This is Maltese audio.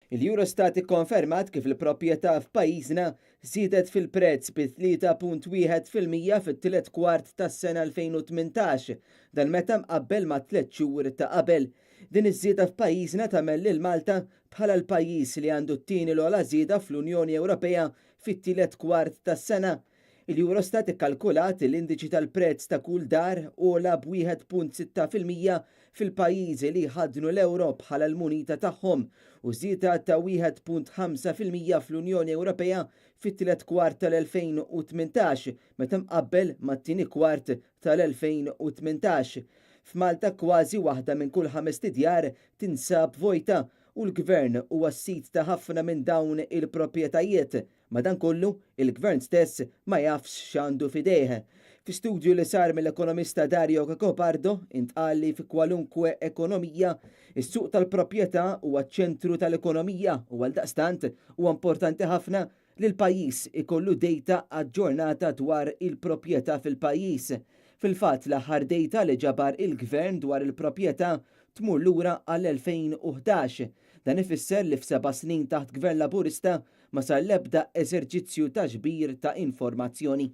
Il-Eurostat ikkonfermat kif il-proprjetà f'pajjiżna żiedet fil-prezz bi 3.1% fit-tielet kwart tas-sena 2018 dan meta mqabbel ma' 3 xhur ta' qabel. Din iż-żieda f'pajjiżna tagħmel lil Malta bħala l-pajjiż li għandu t-tieni l-ogħla żieda fl-Unjoni Ewropea fit-tielet kwart tas-sena. Il-Eurostat ikkalkulat l-indiċi tal-prezz ta' kull dar ogħla b'1.6% fil-pajjiżi li jħaddnu l-ewro bħala l-munita tagħhom u żieda ta' 1.5% fl-Unjoni Ewropea fit-tielet kwart tal-2018 meta mqabbel mat-tieni kwart tal-2018. F'Malta kważi waħda minn kull 5 djar tinsab vojta u l-gvern huwa s-sit ta' ħafna minn dawn il-proprjetajiet. Madankollu, il-gvern stess ma jafx x'għandu f'idejh. Fi studju li sar mill-ekonomista Dario Cacopardo intqal li fi kwalunkwe ekonomija is-suq tal-proprjetà huwa ċ-ċentru tal-ekonomija u għaldaqstant huwa importanti ħafna li l-pajjiż ikollu dejta aġġornata dwar il-proprjetà fil-pajjiż. Fil-fatt l-aħħar dejta li ġabar il-gvern dwar il-proprjetà tmur lura għall-2011. Dan ifisser li f'7 snin taħt gvern Laburista ma sar l-ebda eżerċizzju ta' ġbir ta' informazzjoni.